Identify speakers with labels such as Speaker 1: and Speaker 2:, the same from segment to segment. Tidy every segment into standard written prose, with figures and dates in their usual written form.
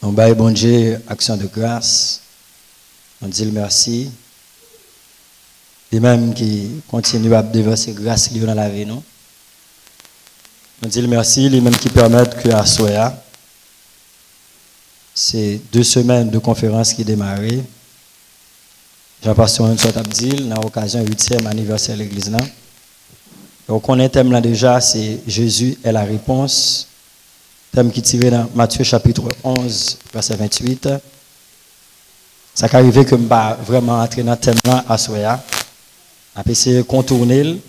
Speaker 1: On baille bon Dieu, action de grâce. On dit le merci. Les mêmes qui continuent à déverser grâce dans la vie, non? On dit le merci, les mêmes qui permettent que à Soya, c'est 2 semaines de conférence qui démarrent. Jean-Pasteur Ansot Abdil, dans l'occasion du 8e anniversaire de l'église. Donc, on est thème là déjà, c'est Jésus est la réponse. Thème qui est tiré dans Matthieu chapitre 11, verset 28. Ça qui arrive que je ne pas vraiment entrer dans le thème là à Soya. On va essayer de contourner.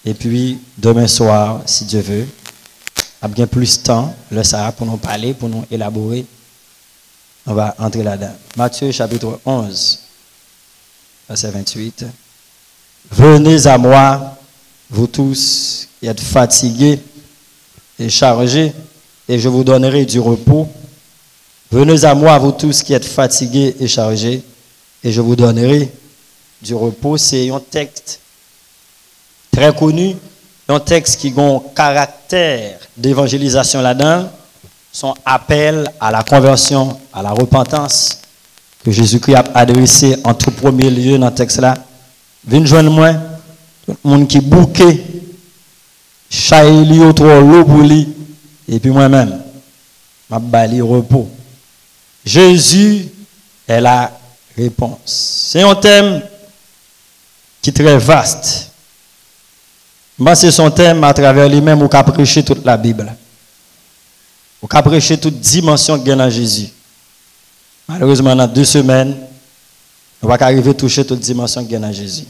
Speaker 1: Et puis, demain soir, si Dieu veut, on a bien plus de temps, le ça pour nous parler, pour nous élaborer. On va entrer là-dedans. Matthieu chapitre 11, verset 28. Venez à moi, vous tous qui êtes fatigués et chargés, et je vous donnerai du repos. Venez à moi, vous tous qui êtes fatigués et chargés, et je vous donnerai du repos. C'est un texte très connu, un texte qui a un caractère d'évangélisation là-dedans, son appel à la conversion, à la repentance, que Jésus-Christ a adressé en tout premier lieu dans le texte là. Venez joindre moi, tout le monde qui bouquet, chaïli autour l'eau pour lui, et puis moi-même, m'a bali repos. Jésus est la réponse. C'est un thème qui est très vaste. C'est son thème à travers lui-même où il a prêché toute la Bible. Où il a prêché toute dimension qu'il y a dans Jésus. Malheureusement, dans 2 semaines, on va arriver à toucher toute dimension qu'il y a dans Jésus.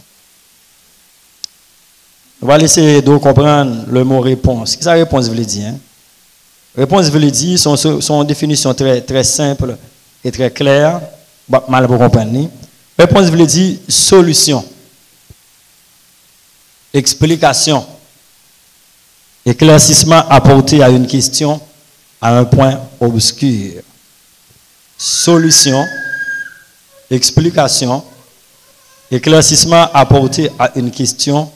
Speaker 1: On va essayer de comprendre le mot réponse. Qu'est-ce que la réponse veut dire? Hein? Réponse veut dire, son définition très, très simple et très claire. Mal pour comprendre. Réponse veut dire solution, explication, éclaircissement apporté à une question, à un point obscur. Solution, explication, éclaircissement apporté à une question,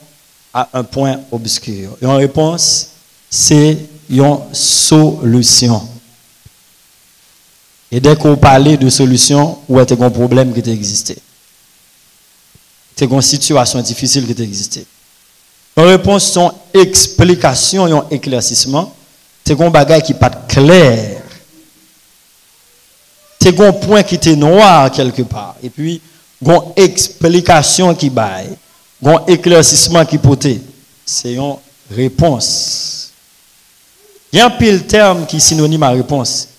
Speaker 1: à un point obscur. Et en réponse, c'est une solution. Et dès qu'on parle de solution, où est-ce un problème qui existait? C'est une situation difficile qui existait. En réponse, son explication et un éclaircissement, c'est un bagage qui n'est pas clair. C'est un point qui était noir quelque part. Et puis, une explication qui baille, un éclaircissement qui portait. C'est une réponse. Il y a un pile terme qui est synonyme à réponse.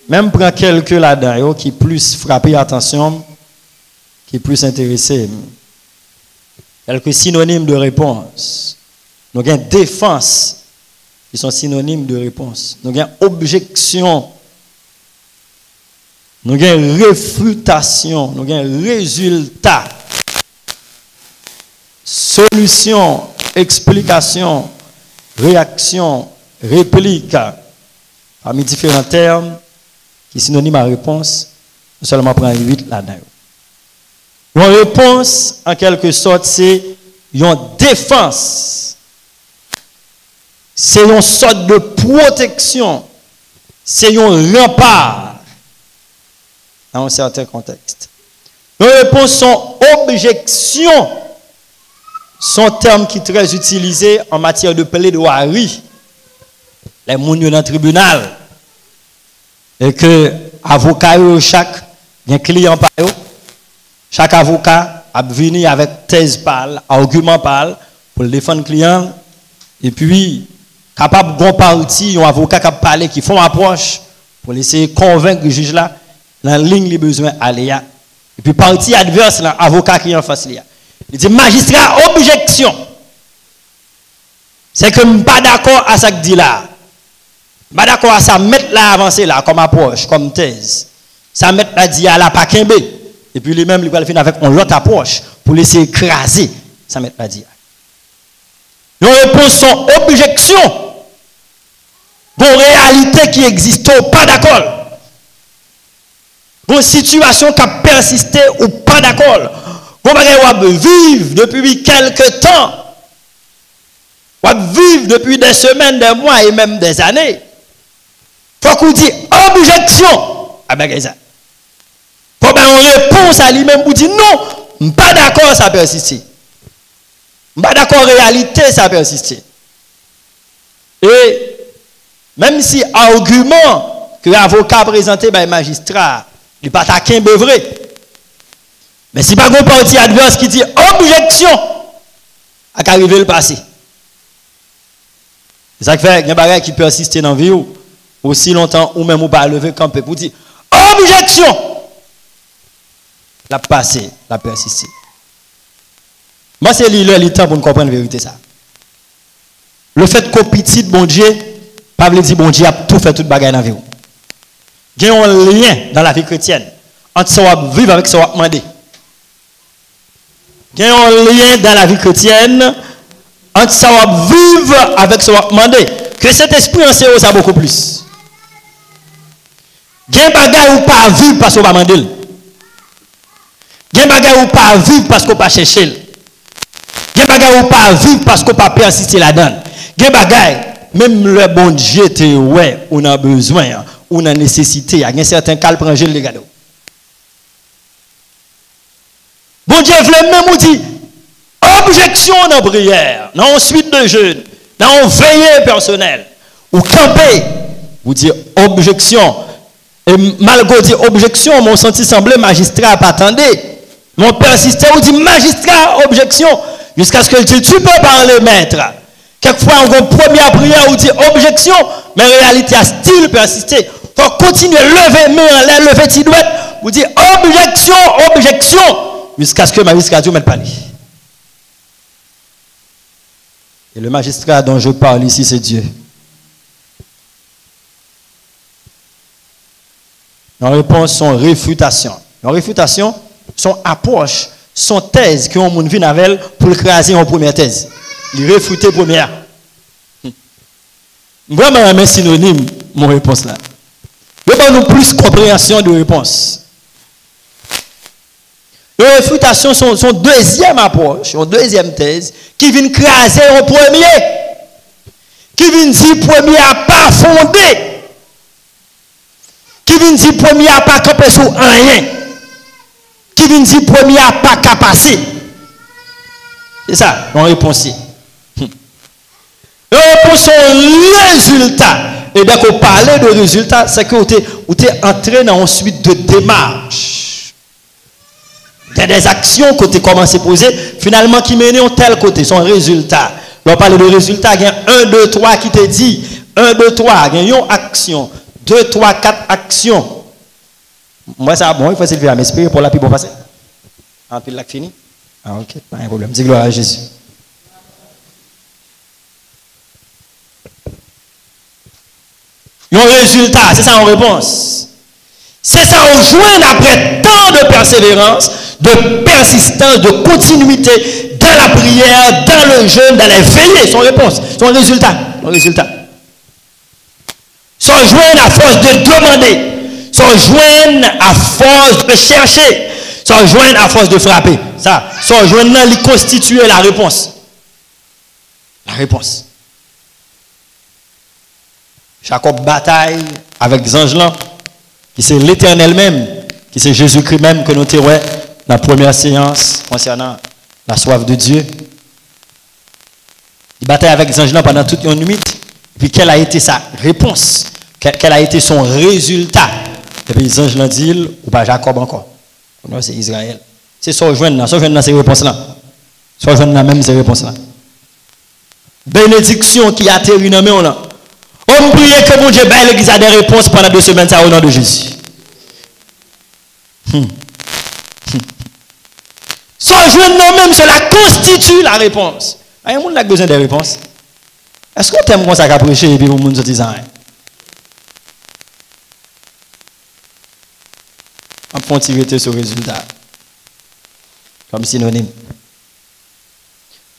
Speaker 1: Même prend quelques là-dedans qui plus frappé attention, qui plus intéressé. Quelques synonymes de réponse. Nous avons défense, qui sont synonymes de réponse. Nous avons objection. Nous avons réfutation. Nous avons résultat. Solution, explication, réaction, réplique. Parmi différents termes qui sont synonymes à réponse, nous seulement prendre 8 là-dedans. Une réponse, en quelque sorte, c'est une défense. C'est une sorte de protection. C'est un rempart dans un certain contexte. Une réponse, son objection, sont termes qui sont très utilisés en matière de plaidoirie. Les gens dans le tribunal. Et que avocat, chaque client par eux. Chaque avocat a venu avec thèse pâle, argument pâle pour défendre le client. Et puis, capable de parti, un avocat qui a parlé, qui font approche pour essayer de convaincre le juge là, dans la ligne les besoins aller. Et puis, parti adverse, l'avocat qui est en face. Il dit, magistrat, objection. C'est que je ne suis pas d'accord à ce que dit là. Je ne suis pas d'accord à ça, mettre là avancé là, comme approche, comme thèse. Ça mettre là, dit à la paquembe. Et puis lui-même, il va le faire avec une autre approche pour laisser écraser. Ça met pas dire. Nous répondons son objection. Une réalité qui existe, pas d'accord. Une situation qui a persisté ou pas d'accord. Vous pouvez vivre depuis quelques temps. Vous vivre depuis des semaines, des mois et même des années. Faut qu'on dise objection. Ah ben, ça. Faut ben on réponse à lui-même pour dire non, je ne suis pas d'accord, ça persiste. Je ne suis pas d'accord, réalité, ça persiste. Et même si argument que l'avocat présenté par le magistrat, il n'est pas taquin vrai. Mais si pas un parti adverse qui dit objection, à qu'arriver le passé. C'est ça qui fait qu'il y a des choses qui persistent dans la vie aussi longtemps ou même ou pas lever camper pour dire objection. La passé, la persister. Moi, c'est le temps pour nous comprendre la vérité. Ça. Le fait qu'au petit, bon Dieu, pas veut dire bon Dieu a tout fait, toute bagaille dans la vie. Il y a un lien dans la vie chrétienne entre ce qu'on vivre avec ce qu'on demande. Il y a un lien dans la vie chrétienne entre ce qu'on vivre avec ce qu'on demande. Que cet esprit en sait ça beaucoup plus. Il y a un bagage ou pas vivre parce qu'on va demander. Il y a un bagage ou pas vivre parce qu'on pas chercher. Il y a un bagage ou pas vivre parce qu'on pas persister là-dedans. Il y a un bagage, même le bon Dieu, ouais, on a besoin, on a nécessité. Il y a un certain cas, prend le les gars. Bon Dieu voulait même dire objection dans la prière, dans une suite de jeûne, dans une veillée personnelle, ou camper, vous dire objection. Et malgré dire objection, mon senti semblait magistrat pas attendre. Mon persistait, ou dit magistrat objection, jusqu'à ce que dit tu peux parler maître. Quelquefois on va première prière ou dit objection, mais en réalité à style persister. Il faut continuer lever main en l'air, lever petit doigt, vous dire objection, objection, jusqu'à ce que le magistrat Dieu mette parler. Et le magistrat dont je parle ici, c'est Dieu. En réponse, son réfutation. En réfutation, son approche, son thèse que on vient avec pour écraser en première thèse. Il réfute la première. Vraiment, un synonyme, mon réponse là. Il n'y a pas nous plus compréhension de réponse. La réfutation, son deuxième approche, son deuxième thèse, qui vient écraser en premier. Qui vient dire premier à pas fondé. Qui vient dire premier à pas camper sur rien. Qui vient dire premier à pas capacité. C'est ça, on réponse. La réponse au résultat. Et dès qu'on parlait de résultat, c'est que vous êtes entré dans une suite de démarches. Des actions que vous avez commencé à poser, finalement qui mènent à tel côté, son résultat. On parle de résultat, il y a 1, 2, 3 qui te dit 1, 2, 3, il y a une action. 2, 3, 4 actions. Moi, ça bon, il faut s'élever à m'espérer pour la plus bon passer. En pile, là, fini. Ah, ok, pas un problème. Dis gloire à Jésus. Un résultat, c'est ça en réponse. C'est ça on joint après tant de persévérance, de persistance, de continuité dans la prière, dans le jeûne, dans les veillées. Son réponse, son résultat. Son résultat. Sont joints à force de demander, sont joints à force de chercher, sont joints à force de frapper. Ça, sont joints à constituer la réponse. La réponse. Jacob bataille avec les anges là, qui c'est l'Éternel même, qui c'est Jésus-Christ même que nous avons dans la première séance concernant la soif de Dieu. Il bataille avec les anges là pendant toute une nuit. Puis quelle a été sa réponse? Quel a été son résultat? Et puis les anges l'ont dit, ou pas Jacob encore. Non, c'est Israël. C'est ça joindre ces réponses-là. Soit joindre même ces réponses-là. Bénédiction qui atterrit dans nous là. On prie que mon Dieu baille l'église a des réponses pendant 2 semaines, ça au nom de Jésus. Soit joindre même, cela constitue la réponse. Il y a un monde qui a besoin de réponses. Est-ce qu'on t'aime comme ça qu'à prêcher et puis vous se disant rien? On peut tirer sur résultat. Comme synonyme.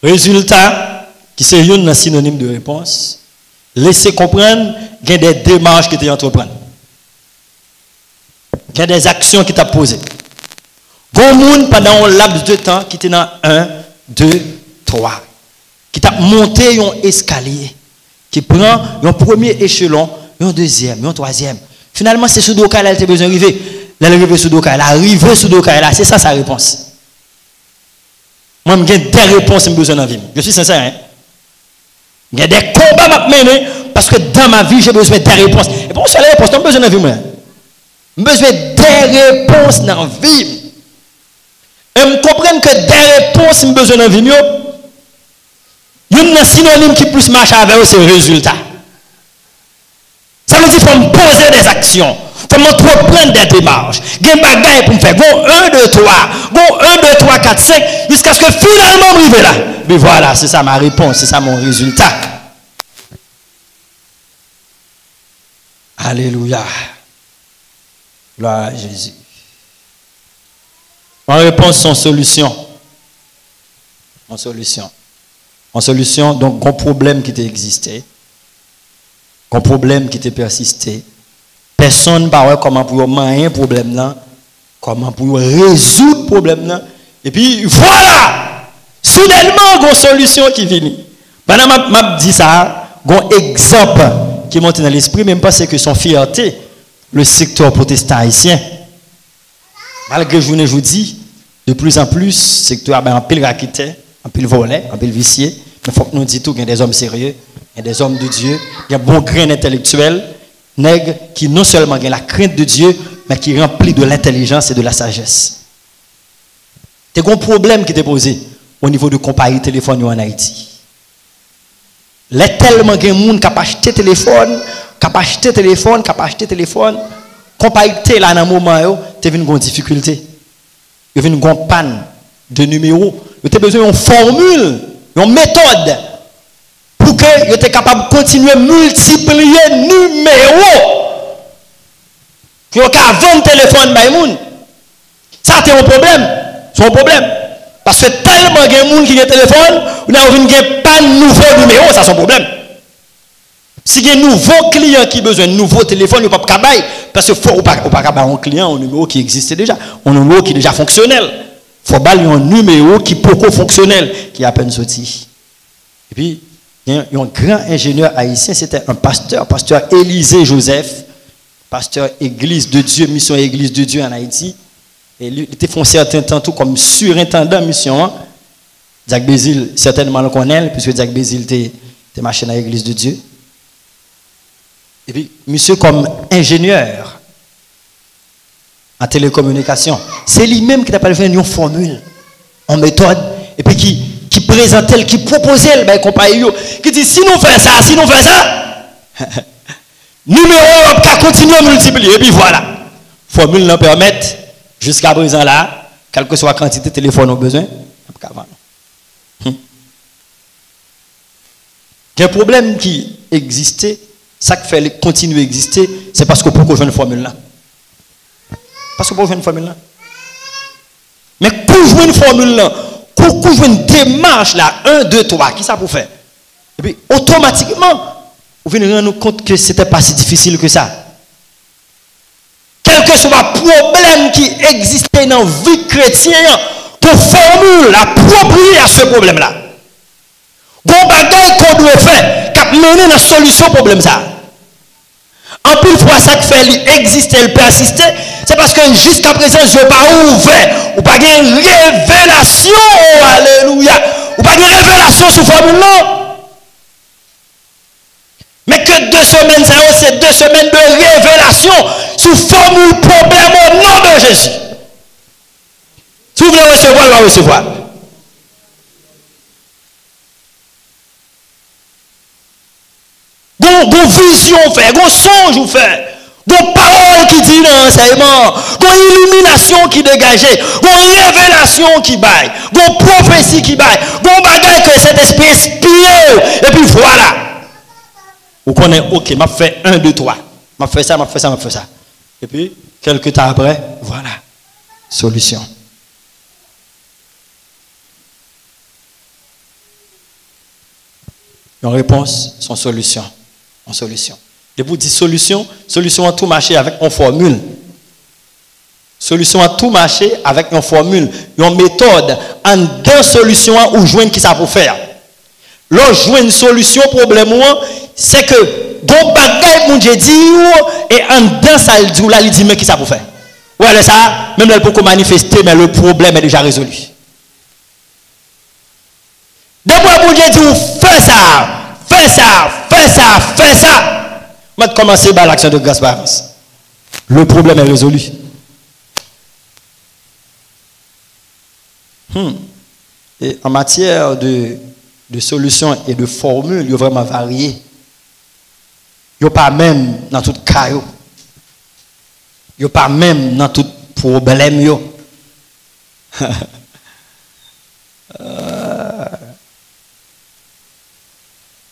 Speaker 1: Résultat, qui c'est un synonyme de réponse, laissez comprendre qu'il y a des démarches qui tu entreprends. Qu'il y a des actions qui tu as posées. Il y a des gens pendant un laps de temps qui était dans 1, 2, 3. Qui t'a monté un escalier, qui prend un premier échelon un deuxième, un troisième. Finalement, c'est Soudoka, elle a besoin d'arriver. Elle est arrivée Soudoka, elle est arrivée Soudoka, là. C'est ça sa réponse. Moi, j'ai des réponses que j'ai besoin dans la vie. Je suis sincère. Hein? Il y a des combats à mener parce que dans ma vie, j'ai besoin des réponses. Et pour ça, les réponses, j'ai besoin de vie. J'ai besoin des réponses dans la vie. Et je comprends que des réponses, j'ai besoin de vie. Il y a un synonyme qui plus marche avec eux, c'est le résultat. Ça veut dire qu'il faut me poser des actions. Il faut m'entreprendre des démarches. Il y a des bagages pour me faire. Bon, 1, 2, 3. Bon, 1, 2, 3, 4, 5. Jusqu'à ce que finalement, je arrive là. Mais voilà, c'est ça ma réponse. C'est ça mon résultat. Alléluia. Gloire à Jésus. Ma réponse, son solution. En solution. En solution, donc, un problème qui existait. Un problème qui était persisté. Personne ne parle comment pour manier un problème là, comment pour résoudre le problème là. Et puis voilà, soudainement, il y a une solution qui vient. Maintenant, je dis ça, il y a un exemple qui monte dans l'esprit, même pas c'est que son fierté, le secteur protestant haïtien. Malgré je vous dis, de plus en plus, le secteur a un pile raqueté, un pile volet, un pile vicié. Mais il faut que nous disions qu'il y a des hommes sérieux, il y a des hommes de Dieu, il y a un bon grain intellectuel. Nègre qui non seulement a la crainte de Dieu, mais qui remplit de l'intelligence et de la sagesse. C'est un problème qui t'est posé au niveau de compagnie téléphone en Haïti. Il y a tellement de monde qui a acheté téléphone, compagnie télé là dans le moment, tu as une difficulté. Il y a une panne de numéros. Tu as besoin d'une formule, d'une méthode. Pour que vous êtes capable de continuer à multiplier numéros. Pour que vendre téléphone by moun. Ça c'est un problème. C'est un problème. Parce que tellement de gens qui ont un téléphone, vous n'avez pas de nouveau numéro, ça c'est un problème. Si il y a un nouveau client qui a besoin de nouveau téléphone, vous ne pouvez pas bailler. Parce que faut pas un client, un numéro qui existe déjà. Un numéro qui est déjà fonctionnel. Il faut bailler un numéro qui est beaucoup fonctionnel, qui est à peine sorti. Et puis, il y a un grand ingénieur haïtien, c'était un pasteur Élisée Joseph, pasteur Église de Dieu, mission Église de Dieu en Haïti. Et il était fait un certain temps tout comme surintendant mission. Jacques Bézil, certainement le connaît, puisque Jacques Bézil était marché dans l'Église de Dieu. Et puis, monsieur comme ingénieur en télécommunication, c'est lui-même qui n'a pas fait une formule, en méthode, et puis qui présentait, qui proposait le compagnie, qui dit si nous faisons ça, numéro qui continue à multiplier. Et puis voilà, formule nous permet, jusqu'à présent là, quelle que soit la quantité de téléphone au besoin, il y a un problème qui existait, ça qui fait continuer à exister, c'est parce que pourquoi je une formule là. Parce que pourquoi je une formule là. Mais pour jouer une formule là, pour jouer une démarche là, 1, 2, 3, qui ça pour faire? Et puis automatiquement, vous venez rendre compte que ce n'était pas si difficile que ça. Quel que soit le problème qui existait dans la vie chrétienne, pour formule appropriée à ce problème-là. Bon bagage qu'on doit faire, qui mener la solution au problème ça. En plus, fois ça qui fait exister, elle persister, c'est parce que jusqu'à présent, je n'ai pas ouvert, ou pas de révélation, alléluia, ou pas de révélation sous formule là. Mais que 2 semaines, c'est 2 semaines de révélation sous formule problème au nom de Jésus. Si vous voulez recevoir, vous allez recevoir. Gon vision fait, gon songe ou fait, gon parole qui dit dans l'enseignement, gon illumination qui dégageait, gon révélation qui baille, gon prophétie qui baille, gon bagaille que cet esprit inspire, et puis voilà. Vous connaissez, ok, m'a fait 1, 2, 3, m'a fait ça, m'a fait ça, m'a fait ça. Et puis, quelques temps après, voilà, solution. Une réponse, son solution. En solution. Et vous dites solution, solution à tout marché avec une formule. Solution à tout marché avec une formule, une méthode, en deux solutions ou joindre qui ça pour faire. Là, joindre une solution au problème, c'est que bon bagay mon Dieu dit et en dedans ça il dit là il dit mais qui ça pour faire. Ouais ça même là pour manifester mais le problème est déjà résolu. D'abord mon Dieu dit fais ça, fais ça, fais ça, fais ça. Maintenant commencer par l'action de grâce par avance. Le problème est résolu. Et en matière de solutions et de formules, il y a vraiment varié. Il n'y a pas même dans tout cas. Il n'y a pas même dans tout problème. Il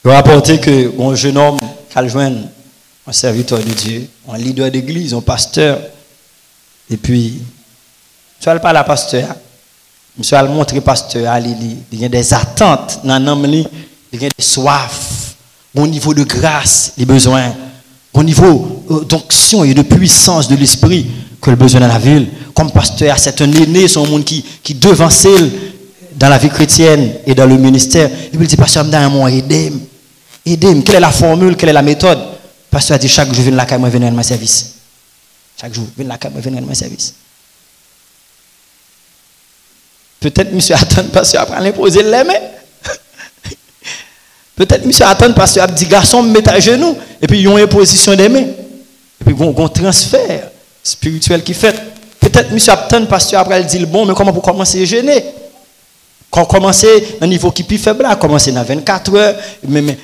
Speaker 1: a rapporté que un jeune homme qui a joint un serviteur de Dieu, un leader d'église, un pasteur, et puis, tu vas pas la pasteur. Monsieur a montré pasteur, il y a des attentes dans l'homme, il y a des soifs, au niveau de grâce, les besoins, au niveau d'onction et de puissance de l'esprit que le besoin dans la ville. Comme pasteur, c'est un aîné, c'est un monde qui devance dans la vie chrétienne et dans le ministère. Et puis il dit, pasteur, aidez-moi. Quelle est la formule, quelle est la méthode? Pasteur a dit, chaque jour, je viens de la caille, moi, venir à mon service. Chaque jour, je viens de la caille, moi, venir à mon service. Peut-être monsieur attend parce qu'il a l'imposer les mains. Peut-être monsieur attend parce qu'il a dit garçon mettez à genoux et puis ils ont une position des mains. Et puis ils ont un transfert spirituel qui fait. Peut-être monsieur attend parce qu'il a dit bon mais comment pour commencer à jeûner? Quand commencer à un niveau qui est plus faible, commencer dans 24 heures, mais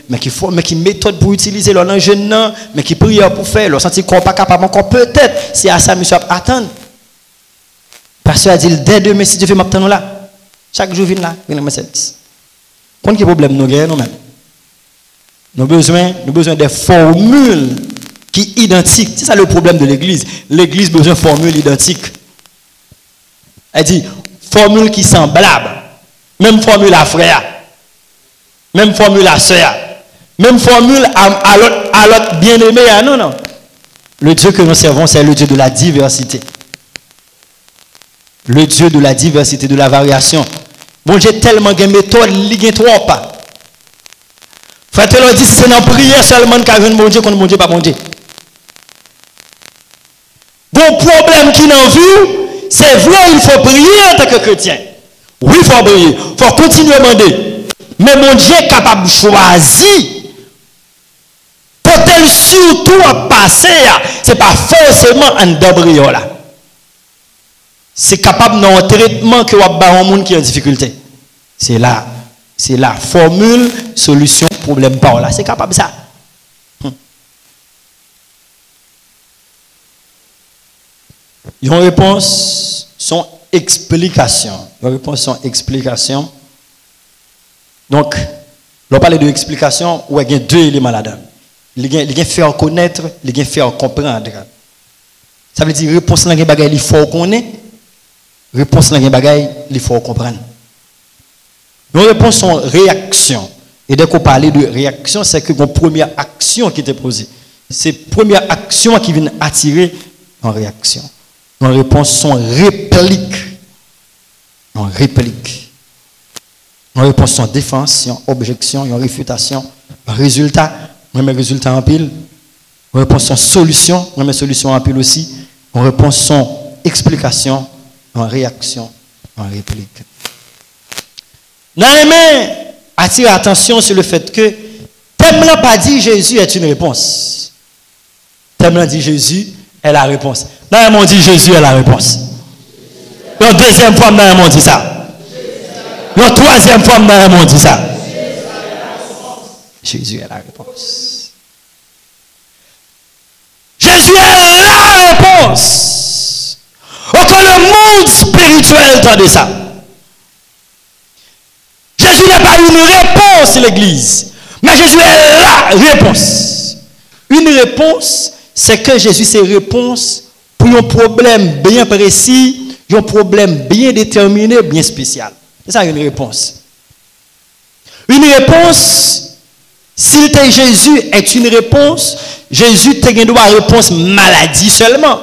Speaker 1: qui méthode pour utiliser le jeûne, mais qui prière pour faire, le senti qu'on pas capable encore peut-être c'est à ça monsieur attend. Pasteur a dit, dès demain, si Dieu fait m'attendre là, chaque jour, viens là, viens dans mon service. Quel problème nous avons nous-mêmes? Nous avons besoin des formules qui sont identiques. C'est ça le problème de l'église. L'église a besoin de formules identiques. Elle dit, formules qui sont semblables. Même formule à frère. Même formule à soeur. Même formule à l'autre bien-aimé. Non, non. Le Dieu que nous servons, c'est le Dieu de la diversité. Le Dieu de la diversité, de la variation. Bon Dieu tellement de méthodes, il y a trop pas. Frère, tu leur dis, c'est dans la prière seulement qu'il y a un bon Dieu, qu'on bon Dieu, pas bon Dieu. Bon problème qui n'en vue, c'est vrai, il faut prier en tant que chrétien. Oui, il faut prier. Il faut continuer à demander. Mais mon Dieu est capable de choisir. Peut-être surtout à passer, ce n'est pas forcément un d'abrio là. C'est capable d'un traitement que vous avez un monde qui est en difficulté. C'est là. C'est la formule, solution, problème, par là. C'est capable ça. Une réponse, son explication. Une réponse, son explication. Donc, on parle de explication, où il y a deux éléments là-dedans. Il y a faire connaître, il y a faire comprendre. Ça veut dire réponse là, il faut connaître. Réponse là, il faut comprendre. Nos réponses sont réaction. Et dès qu'on parle de réaction, c'est que une première action qui était posée. C'est la première action qui vient attirer en réaction. Nos réponses sont répliques. En réplique. Nos réponses sont défense, objection, réfutation, résultat, même résultat en pile. Nos réponses sont solution, même solution en pile aussi. Nos réponses sont explication, en réaction, en réplique. Néhémie attire l'attention sur le fait que thème n'a pas dit Jésus est une réponse. Thème n'a dit Jésus est la réponse. Néhémie dit Jésus est la réponse. La deuxième fois, Néhémie dit ça. La troisième fois, Néhémie dit ça. Jésus est la réponse. Jésus est la réponse. Autant le monde spirituel entendait ça. Jésus n'est pas une réponse, l'église. Mais Jésus est la réponse. Une réponse, c'est que Jésus, c'est réponse pour un problème bien précis, un problème bien déterminé, bien spécial. C'est ça une réponse. Une réponse, s'il était Jésus, est une réponse. Jésus te une réponse maladie seulement.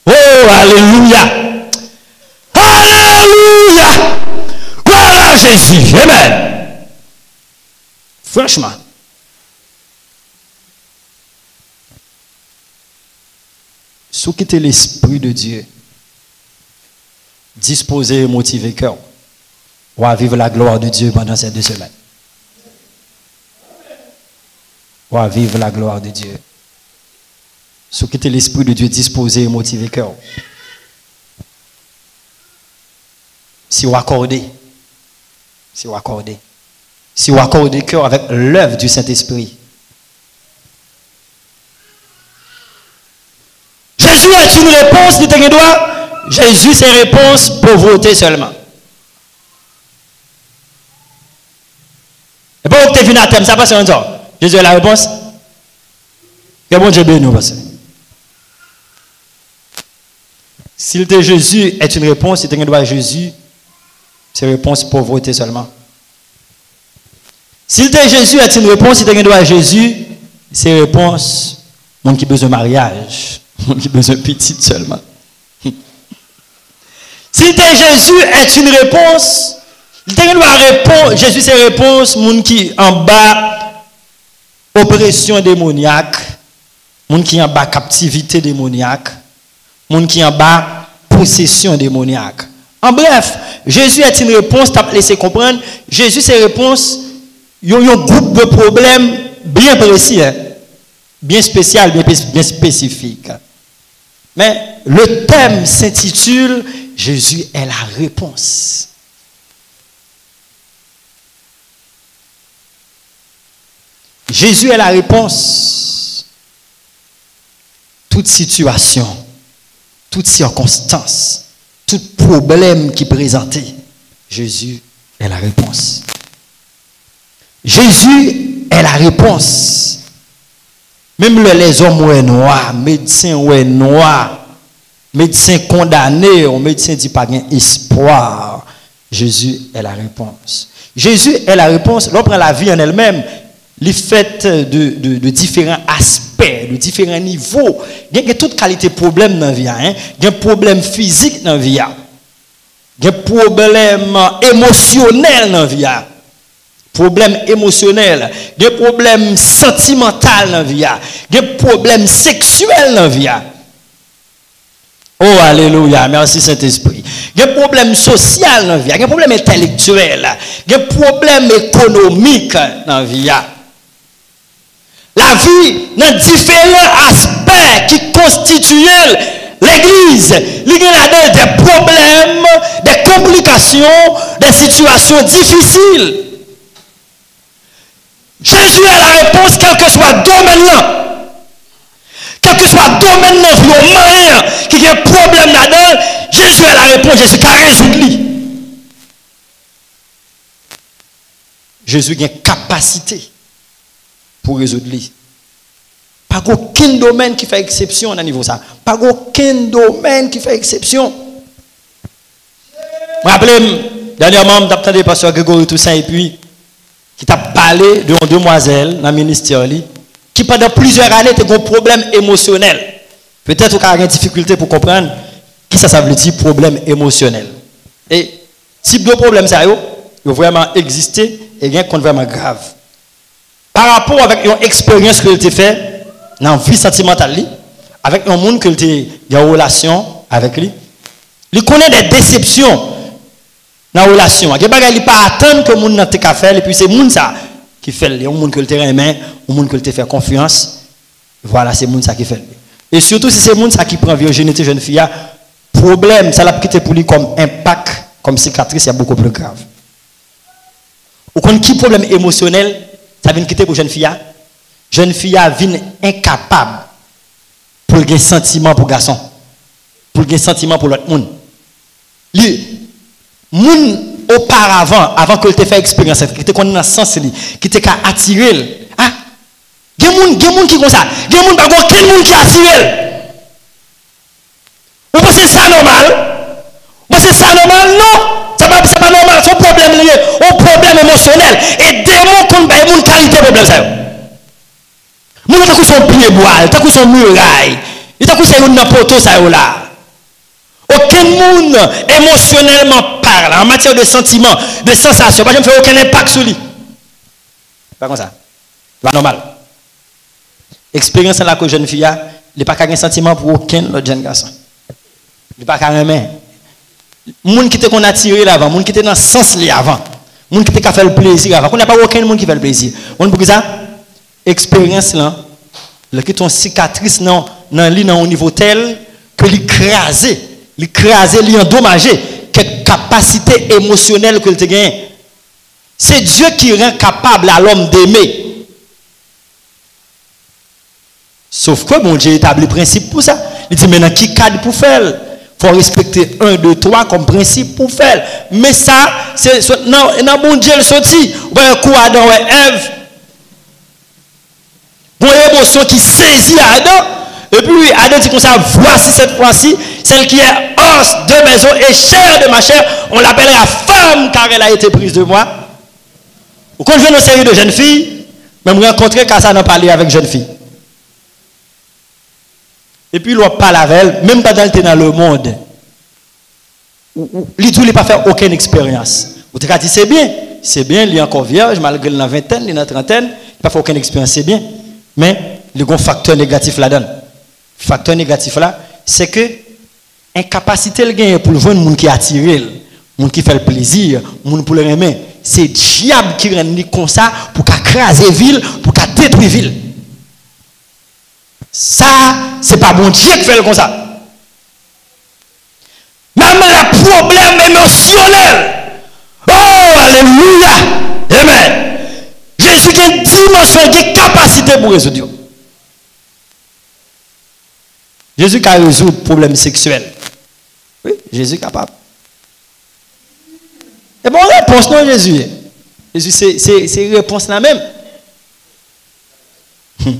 Speaker 1: Oh, alléluia. Alléluia. Voilà Jésus. Amen. Franchement. Sous quitter l'Esprit de Dieu, disposer et motiver cœur, ou à vivre la gloire de Dieu pendant ces 2 semaines. Ou à vivre la gloire de Dieu. Sous quitter l'Esprit de Dieu, disposer et motiver cœur. Si vous accordez, si vous accordez cœur avec l'œuvre du Saint-Esprit. Jésus est une réponse, dit Edouard. Jésus, c'est réponse, pauvreté seulement. Et pas que tu es venu à thème, ça passe un temps. Jésus est la réponse. Que bon Dieu bénisse nous, parce que. S'il était Jésus est une réponse, si tu es Jésus, c'est réponse pauvreté seulement. S'il était Jésus est une réponse, si tu es Jésus, c'est réponse, monde qui a besoin de mariage, monde qui a besoin de petite seulement. S'il était Jésus est une réponse, Jésus c'est réponse, monde qui en bas, oppression démoniaque, monde qui en bas, captivité démoniaque, monde qui en bas, possession démoniaque. En bref, Jésus est une réponse, tu as laissé comprendre, Jésus c'est réponse, il y a un groupe de problèmes bien précis, hein? Bien spécial, bien spécifique. Mais le thème s'intitule Jésus est la réponse. Jésus est la réponse. Toute situation, toute circonstance, tout problème qui est présenté, Jésus est la réponse. Jésus est la réponse. Même les hommes ouais noirs, médecins ouais noirs, médecins condamnés, ou médecins dit pas bien espoir. Jésus est la réponse. Jésus est la réponse. L'on prend la vie en elle-même, les faits de différents aspects, de différents niveaux. Il y a toute qualité de problème dans la vie. Il y a un problème physique dans la vie. Il y a un problème émotionnel dans la vie. Problème émotionnel, des problèmes sentimentaux dans la vie, des problèmes sexuels dans la vie. Oh, alléluia, merci Saint-Esprit. Des problèmes sociaux dans la vie, des problèmes intellectuels, des problèmes économiques dans la vie. La vie, dans différents aspects qui constituent l'Église, il y a des problèmes, des complications, des situations difficiles. Jésus est la réponse, quel que soit le domaine là. Quel que soit le domaine là, qui a un problème là-dedans, Jésus est la réponse, Jésus qui a résolu. Jésus a une capacité pour résoudre. Pas aucun domaine qui fait exception à niveau ça. Pas aucun domaine qui fait exception. Je me rappelle, dernièrement, je entendu le pasteur Grégory Toussaint et puis qui t'a parlé de une demoiselle dans le ministère qui pendant plusieurs années a un problème émotionnel. Peut-être qu'il y a une difficulté pour comprendre qui ça veut dire problème émotionnel. Et si le problème ça a vraiment existé et il y a vraiment grave. Par rapport avec une expérience que tu as fait dans la vie sentimentale, avec un monde que tu as en relation avec lui, il connaît des déceptions dans la relation. Il ne peut pas attendre que le monde n'ait qu'à faire, et puis c'est le monde ça qui fait. Il y a un monde que le terrain aimé, un monde que le fait confiance. Voilà, c'est le monde ça qui fait. Et surtout si c'est le monde ça qui prend virginité jeune fille, problème, ça l'a quitté pour lui comme impact, comme cicatrice, il y a beaucoup plus grave. Ou quand qui problème émotionnel, ça vient quitter pour jeune fille. Jeune fille vient incapable pour le sentiment pour garçon, pour le sentiment pour l'autre monde. Moun auparavant, avant que tu fait expérience, qui te connaît dans le sens, qui te attiré. Ah, il y a des gens qui comme ça. Il y a des gens qui attiré. Vous pensez ça normal? Vous pensez ça normal? Non. Ce n'est pas normal. C'est un problème lié au problème émotionnel. Et des mots qu'on a une qualité de problème. Nous avons son pied bois, nous avons son muraille, nous avons son poteau là. Aucun monde émotionnellement parle en matière de sentiments, de sensations. Je ne fais aucun impact sur lui. Pas comme ça. Pas normal. Expérience là que jeune fille a, il pas qu'un sentiment pour aucun autre jeune garçon. Il pas qu'un aimer. Moun qui te qu'on attiré là avant, moun qui te dans sens li avant, moun qui te fait le plaisir avant. On n'a pas aucun monde qui fait le plaisir. On pour ça expérience là, le qui ton cicatrice dans au niveau tel que l'écraser, l'endommager quelle capacité émotionnelle que tu gagnes. C'est Dieu qui rend capable à l'homme d'aimer. Sauf que bon Dieu établit principe pour ça. Il dit maintenant qui cadre pour faire. Il faut respecter 1, 2, 3 comme principe pour faire. Mais ça, c'est non, bon Dieu le sorti. Vous voyez un coup Adam et Ève. Bon émotion qui saisit Adam. Et puis Adam dit comme ça, voici cette fois-ci, celle qui est os de mes os et chair de ma chair, on l'appellera femme car elle a été prise de moi. Ou quand je viens dans une série de jeunes filles, même rencontrer quand ça n'a parlé avec jeunes filles. Et puis, l'on parle avec elle, même pas dans le monde. Il n'a pas fait aucune expérience. Vous avez dit, c'est bien, il est encore vierge, malgré la vingtaine, il est dans la trentaine, il n'a pas fait aucune expérience, c'est bien. Mais, il y a un facteur négatif là-dedans. Le facteur négatif là, c'est que incapacité le gain pour le voir monde qui attire, monde qui fait le plaisir, monde pour le aimer. C'est le diable qui rend comme ça pour craser ville, pour détruire ville. Ça, c'est pas bon Dieu qui fait le comme ça. Même le problème émotionnel. Oh, alléluia. Amen. Jésus a une dimension, une capacité pour résoudre. Jésus a résolu le problème sexuel. Oui, Jésus est capable. Et bon, réponse non, Jésus. Jésus, c'est réponse là même. Il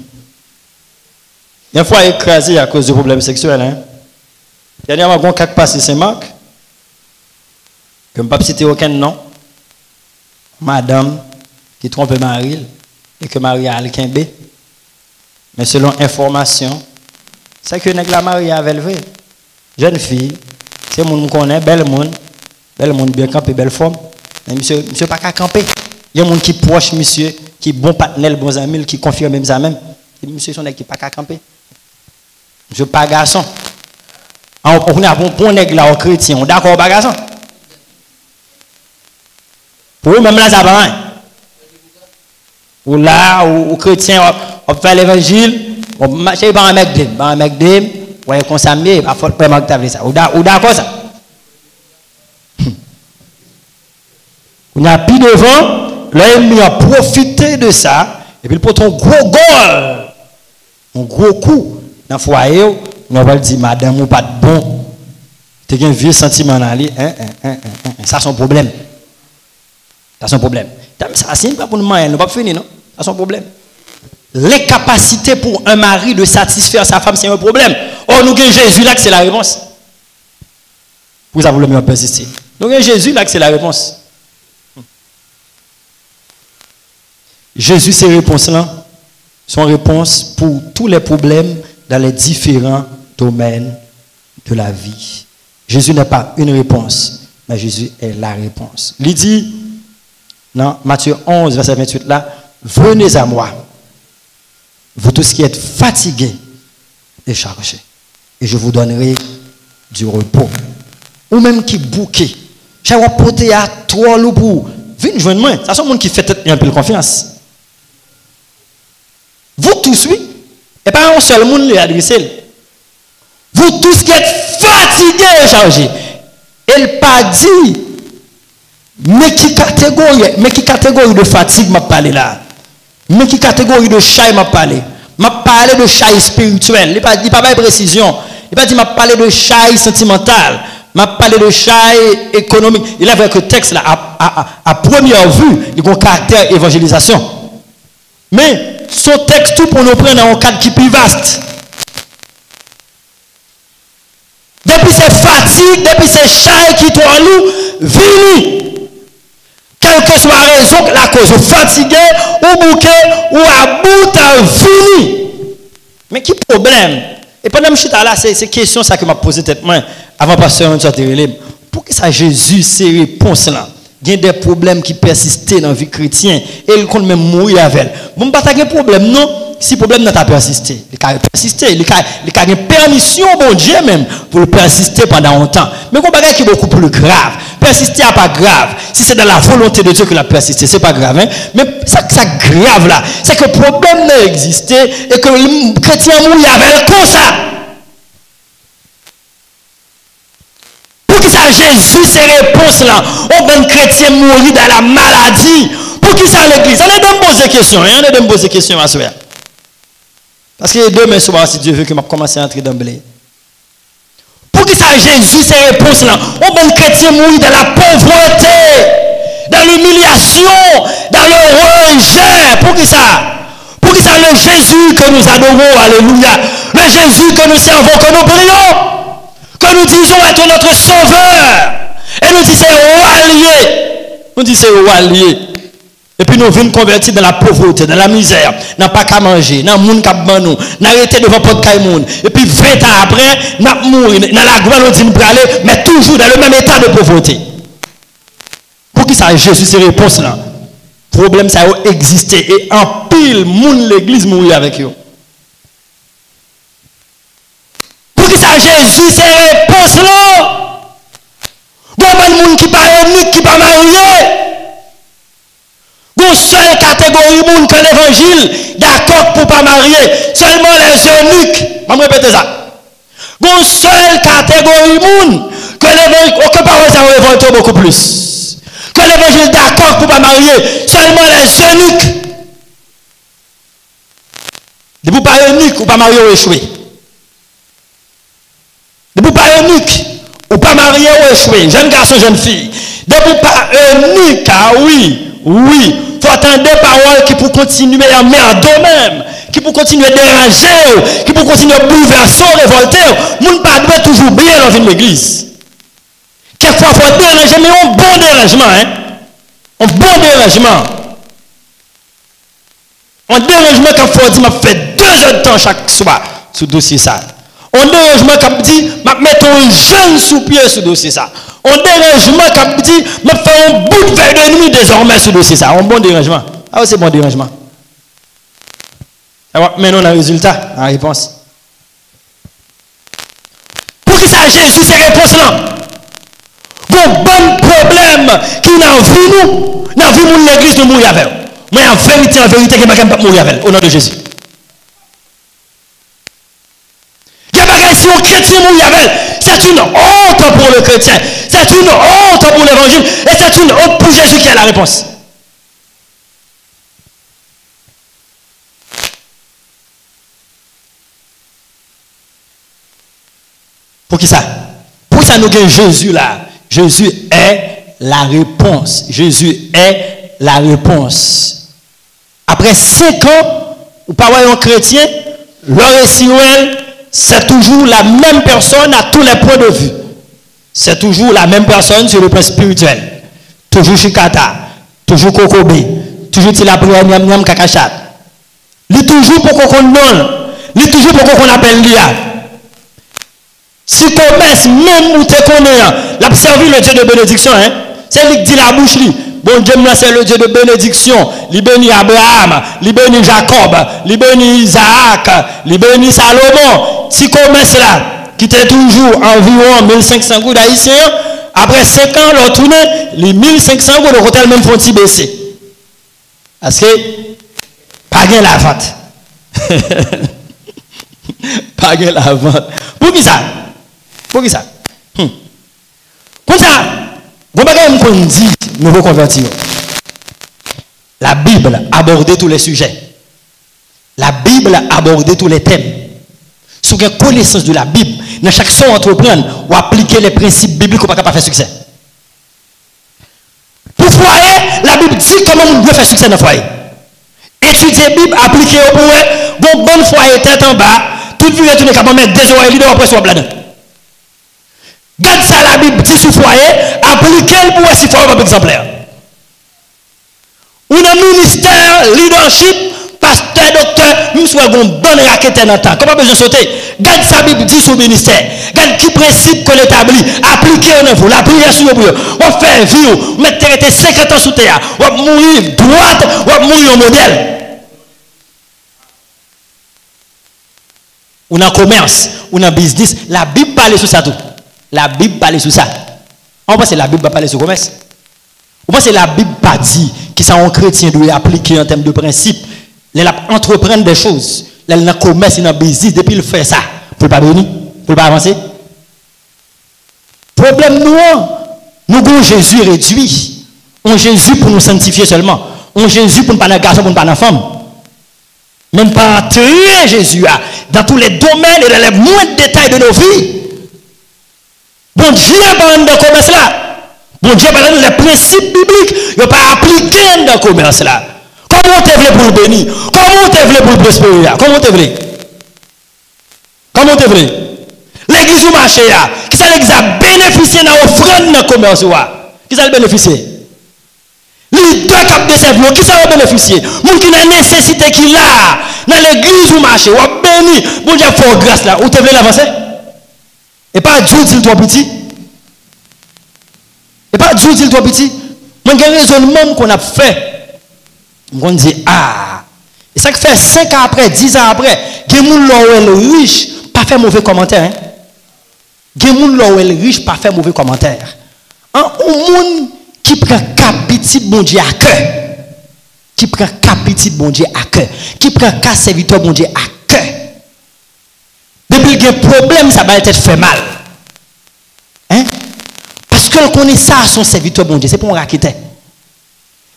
Speaker 1: y a une fois écrasé à cause du problème sexuel. Hein? Dernièrement, il y a quelques passé Saint-Marc. Je ne vais pas citer aucun nom. Madame qui trompe Marie et que Marie a alquimbe. Mais selon information, c'est que la Marie avait levé. Jeune fille, c'est mon connaît, belle monde bien campé, belle forme. Mais monsieur pas qu'à camper. Il y a des gens qui proche monsieur, qui bon partenaire, bon ami, qui confirme même ça même. Monsieur son qui pas qu'à camper. Je pas garçon. On a un bon nègre là au chrétien, on d'accord pas garçon. Pour même là ça va rien. Ou là au chrétien on fait l'évangile, on marche par un mec d'em, ouais consommer, pas faut vraiment que ça. Ou d'accord ça. On a pris devant, l'ennemi a profité de ça et puis il porte un gros coup dans le foyer, on va dire madame ou pas de bon. Tu as un vieux sentiment dans lui, ça c'est un problème. Ça c'est un problème. Ça c'est pas pour nous marier, nous pas finir non. Ça c'est un problème. L'incapacité pour un mari de satisfaire sa femme, c'est un problème. Or nous avons Jésus là que c'est la réponse. Vous avez voulu persister. Nous avons Jésus là que c'est la réponse. Jésus, ces réponses-là sont réponses pour tous les problèmes dans les différents domaines de la vie. Jésus n'est pas une réponse, mais Jésus est la réponse. Il dit, dans Matthieu 11, verset 28, là, venez à moi, vous tous qui êtes fatigués et chargés, et je vous donnerai du repos. Ou même qui bouquez, j'ai porté à trois loups pour venir joindre moi. Ça, c'est un monde qui fait un peu de confiance. Vous tous, oui, et pas un seul monde lui adresser. Vous tous qui êtes fatigués et chargés. Elle pas dit, mais qui catégorie de fatigue m'a parlé là? Mais qui catégorie de chai m'a parlé? M'a parlé de chai spirituel. Il n'a pas de précision. Il n'a pas dit m'a parlé de chai sentimental. M'a parlé de chai économique. Il a vu que le texte là, à première vue, il a un caractère évangélisation. Mais son texte tout pour nous prendre dans un cadre qui est plus vaste. Depuis ces fatigues, depuis ces chais qui sont en nous, venez. Quelle que soit la raison, la cause fatigué, ou bouquet, ou à bout à fini. Mais qui problème? Et pendant que je suis là, c'est question ça que m'a posé tête moi avant pasteur soit relève. Pour que ça Jésus ces réponses là, il y a des problèmes qui persistent dans la vie chrétienne et il compte même mourir avec elle. Bon pas de problème non, si le problème n'a pas persisté, il a persisté, il a une permission, bon Dieu même, pour le persister pendant longtemps. Mais il y a un bagage qui est beaucoup plus grave. Persister n'est pas grave. Si c'est dans la volonté de Dieu que la persisté, ce n'est pas grave. Hein? Mais ça grave là, c'est que le problème n'a existé et que le chrétien mourit avec comme ça. Pour qui ça Jésus, ces réponses là, on va un chrétien mourir dans la maladie. Pour qui ça l'église? On est de me poser des questions, on est de me poser des questions à soir. Parce que demain soir, si Dieu veut que je commence à entrer d'emblée. Pour qui ça Jésus, ces réponses là, on va un chrétien mourir dans la pauvreté, dans l'humiliation, dans le rejet. Pour qui ça? Pour qui ça le Jésus que nous adorons, alléluia. Le Jésus que nous servons, que nous prions, que nous disons être notre sauveur. Et nous disons roi lié. Nous disons roi lié. Et puis nous venons convertir dans la pauvreté, dans la misère, n'a pas qu'à manger, dans le monde qui a nous, n'a arrêté devant porte caïmoun. Et puis 20 ans après, n'a mourir dans la gloire nous dit aller, mais toujours dans le même état de pauvreté. Pour qui ça Jésus ces réponses là? Problème ça a existé et en pile monde l'église mourir avec eux. Pour qui ça Jésus ces réponses là? Bon le monde qui pas unique, qui pas marié. Une seule catégorie de monde que l'évangile d'accord pour pas marier, seulement les eunuques. Je vais répéter ça. Une seule catégorie de monde que l'évangile, aucun parole ça révolte beaucoup plus. Que l'évangile d'accord pour pas marier, seulement les eunuques. De vous pas eunuque ou pas marier ou échouer. De vous pas eunuque ou pas marier ou échouer. Jeune garçon, jeune fille. De vous pas eunuque, ah oui. Oui, il faut attendre des paroles qui pour continuer à merder même, qui pour continuer à déranger, qui pour continuer à bouleverser, révolter. Moun pas doit toujours bien dans une église. Quelquefois, il faut déranger, mais un bon dérangement. Hein? Un bon dérangement. Un dérangement qu'il faut dire, je fais 2 heures de temps chaque soir sur le dossier ça. Un dérangement qui dit, je mets un jeune sous pied sur le dossier ça. Un dérangement qui dit, je fais un bout de veille de nuit désormais sur le dossier ça. Un bon dérangement. Ah, c'est bon dérangement. Maintenant, on a un résultat, la réponse. Pour qui ça Jésus, ces réponses-là? Vos bons problèmes qui n'ont vu nous, n'ont vu nous l'église de mourir avec. Mais en vérité, que je ne peux pas mourir avec, au nom de Jésus. Si un chrétien mourit avec, c'est une honte pour le chrétien, c'est une honte pour l'évangile, et c'est une honte pour Jésus qui a la réponse. Pour qui ça? Pour ça nous avons Jésus là. Jésus est la réponse. Jésus est la réponse. Après 5 ans, ou pas un chrétien, leur Siouel, c'est toujours la même personne à tous les points de vue. C'est toujours la même personne sur le plan spirituel. Toujours Chikata, toujours Kokobé, toujours la prière Niam Niam Kakachat. Il toujours pour qu'on donne, il toujours pour qu'on appelle l'IA. Si commerce, même où tu connais, l'a servi le Dieu de bénédiction, hein? C'est lui qui dit la bouche. Bon Dieu, c'est le Dieu de bénédiction. Il bénit Abraham, il bénit Jacob, il bénit Isaac, il bénit Salomon. Si commerce là, qui était toujours environ 1500 gouttes haïtiens, après 5 ans, l'on tourne, les 1500 gouttes, le hôtel même font baisser. Parce que, pas gain la vente. Pas gain la vente. Pour qui ça? Pour qui ça? Pour ça, vous ne pouvez pas dire, nous vous convertir. La Bible aborde tous les sujets. La Bible aborde tous les thèmes. Si vous avez connaissance de la Bible, dans chaque son entreprendre, ou appliquer les principes bibliques pour ne pas faire succès. Pour foyer, la Bible dit comment on doit faire succès dans le foyer. Étudier la Bible, appliquer au foyer, bon bon foyer tête en bas, toute vie retourner capable de mettre 2 oreilles leaders après soit là-dedans. Garde ça la Bible dit sur foyer, appliquer le foyer si foyer comme exemplaire. Ou dans le ministère, leadership, pasteur, docteur, nous sommes une bonne raquette dans le temps. Comment besoin de sauter? Garde sa Bible dit sur le ministère. Garde qui principe qu'on établit. Appliquez en vous. La prière sur vous. On fait vivre. On met 50 ans sous terre. On mourir droite. On mourir au modèle. ou dans commerce, ou dans business, la Bible parle sur ça tout. La Bible parle sur ça. On pense que la Bible va parler sur commerce. On pense que la Bible pas dit que ça un chrétien doit appliquer en termes de principe. Il entreprendre des choses. Il dans commerce, il dans business, depuis il fait ça. Pour pas venir, pour pas avancer. Problème nous avons Jésus réduit. On Jésus pour nous sanctifier seulement. On Jésus pour ne pas dans garçon, pour ne pas dans femme. Même pas entrer Jésus dans tous les domaines et dans les moindres détails de nos vies. Bon Dieu dans le commerce là. Bon Dieu dans les principes bibliques, il n'a pas appliqué dans le commerce là. Comment tu veux pour le bénir? Comment tu veux pour le prospérer? Comment tu veux? Comment tu veux? L'église au marché là, qui ça l'église a bénéficié dans l'offrande dans le commerce là? Qui ça a bénéficié? Les deux cap de service, qui ça va bénéficier? Moun qui a nécessité qui là, dans l'église ou marché, ou a béni, bon Dieu fait grâce là, ou te voulez l'avancer? Et pas Dieu dit toi petit. Et pas Dieu dit toi petit. Moi j'ai un raisonnement qu'on a fait. On dit et ça fait 5 ans après, 10 ans après, des moun l'ont riche, pas fait mauvais commentaire hein. Des moun l'ont riche, pas fait mauvais commentaire. Un moun qui prend cap petit bon Dieu à cœur, qui prend cap petit bon Dieu à cœur, qui prend cap serviteur bon Dieu à cœur. Depuis qu'il y a un problème, ça va être fait mal. Hein? Parce que connaît ça son serviteur bon Dieu, c'est pour un raqueter.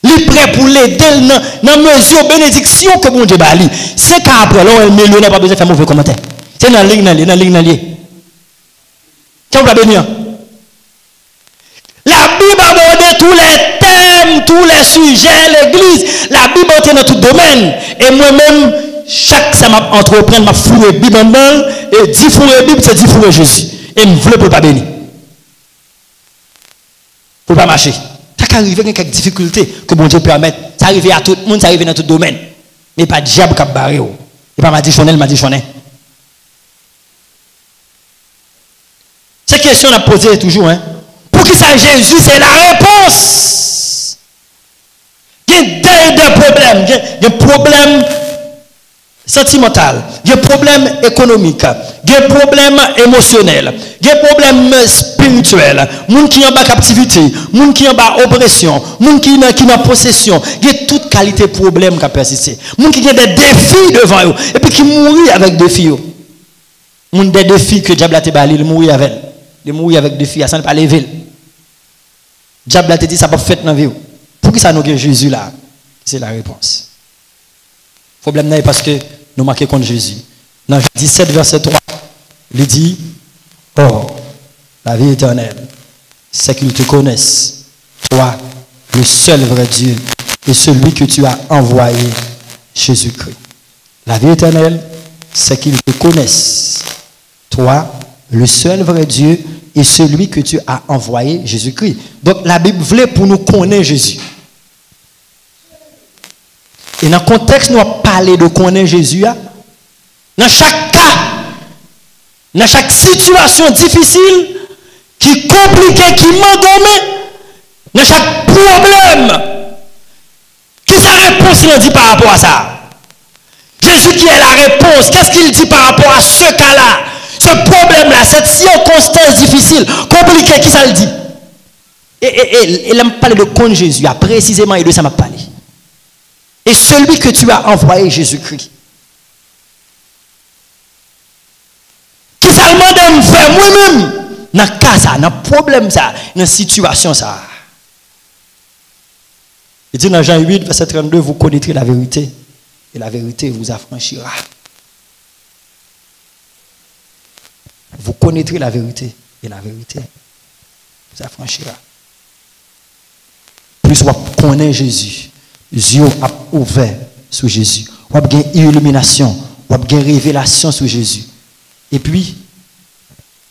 Speaker 1: Il est prêt pour l'aider dans mesure bénédiction que bon Dieu va lui. C'est qu'après, là, on est n'a pas besoin de faire mauvais commentaire. C'est dans la ligne, dans la ligne. Tiens, on va bénir. La Bible aborde tous les thèmes, tous les sujets, l'église. La Bible entre dans tout domaine. Et moi-même, chaque ça m'a entreprendre, m'a fourré Bible dedans. Et 10 fourré Bible, c'est 10 fourré Jésus. Et me voulait pour pas bénir. Pour pas marcher. Ça peut arriver avec quelques difficultés que bon Dieu permet. Ça arrive à tout le monde, ça arrive dans tout domaine. Mais pas diable qui a barré. Et pas m'a dit chonel. Cette question on a posée toujours, hein. Pour qui ça Jésus, c'est la réponse. Il y a des problèmes. Il y a des problèmes sentimentaux. Il y a des problèmes économiques. Il y a des problèmes émotionnels. Il y a des problèmes spirituels. Moun qui en bas captivité. Moun qui en bas oppression. Moun qui en possession. Il y a toute qualité de problème qui a persisté. Moun qui a des défis devant eux. Et puis qui mourit avec des défis. Moun des défis que diable a te bali, il mourit avec. Il mourit avec des défis. Ça ne pas lever. Diable a te dit ça pas fait dans la vie. Pour qui ça nous gagne Jésus là? C'est la réponse. Le problème n'est parce que nous marquons contre Jésus. Dans 17 verset 3, il dit, oh, la vie éternelle, c'est qu'ils te connaissent, toi, le seul vrai Dieu, et celui que tu as envoyé, Jésus-Christ. La vie éternelle, c'est qu'ils te connaissent, toi, le seul vrai Dieu, et celui que tu as envoyé, Jésus-Christ. Donc la Bible voulait pour nous connaître Jésus. Et dans le contexte, nous allons parler de connaître Jésus. Dans chaque cas, dans chaque situation difficile, qui est compliquée, qui m'endomait, dans chaque problème, qui sa réponse il dit par rapport à ça? Jésus qui est la réponse, qu'est-ce qu'il dit par rapport à ce cas-là? Ce problème-là, cette circonstance difficile, compliquée, qui ça le dit? Et il m'a parlé de connaître Jésus, précisément, et de ça m'a parlé. Et celui que tu as envoyé, Jésus-Christ. Qui ça demande de faire moi-même dans le cas ça, dans le problème ça, dans la situation ça. Il dit dans Jean 8, verset 32, vous connaîtrez la vérité et la vérité vous affranchira. Vous connaîtrez la vérité et la vérité vous affranchira. Plus vous connaissez Jésus, yeux a ouvert sur Jésus. Vous avez une illumination, vous avez une révélation sur Jésus. Et puis,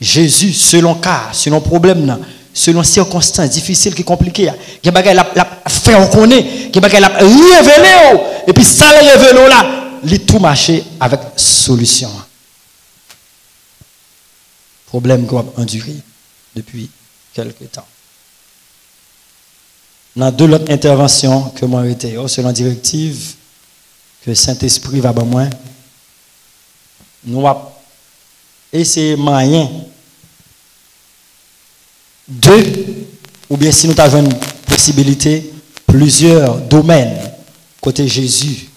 Speaker 1: Jésus, selon cas, selon problème, selon circonstances difficiles qui compliquées, il y a des choses qui fait on connaît, il y a des choses qui révélé, et puis ça le révélé là, il tout marché avec solution. Problème qu'on a enduré depuis quelques temps. Dans deux autres interventions que moi été, selon directive que Saint-Esprit va ben moi, nous avons Et c'est moyen. Deux, ou bien si nous avons une possibilité, plusieurs domaines côté Jésus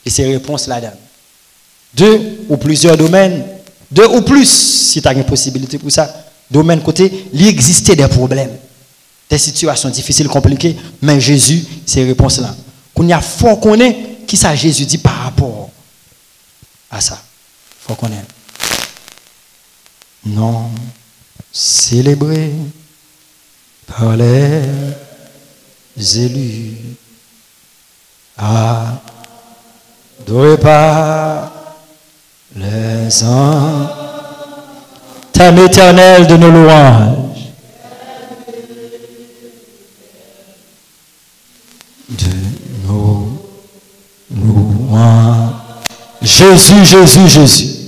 Speaker 1: et ses réponses là-dedans. Deux ou plusieurs domaines, deux ou plus, si tu as une possibilité pour ça, domaine côté, il existait des problèmes, des situations difficiles, compliquées, mais Jésus, ces réponses-là. Qu'on y a fort qu'on est, qui ça Jésus dit par rapport à ça. Faut qu'on ait. Non, célébré par les élus, adoré par les anges, thème éternel de nos louanges, de nos louanges. Jésus, Jésus, Jésus.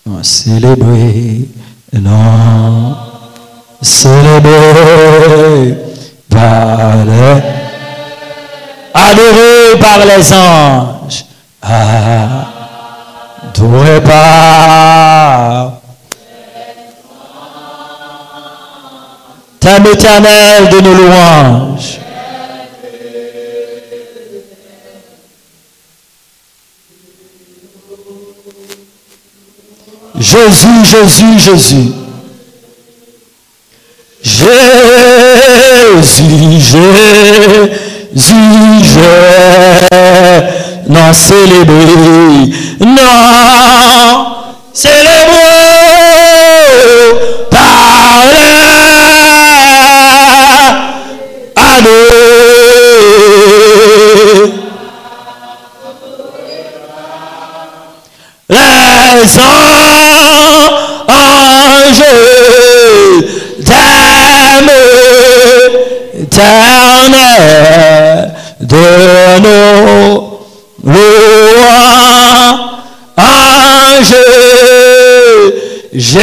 Speaker 1: Non, célébré, non, célébré par les, adoré par les anges, adoré par thème éternel de nos louanges. Jésus, Jésus, Jésus. Jésus, Jésus, non célébré, non célébré par les anges d'âme éternelle de nos louanges, Jésus,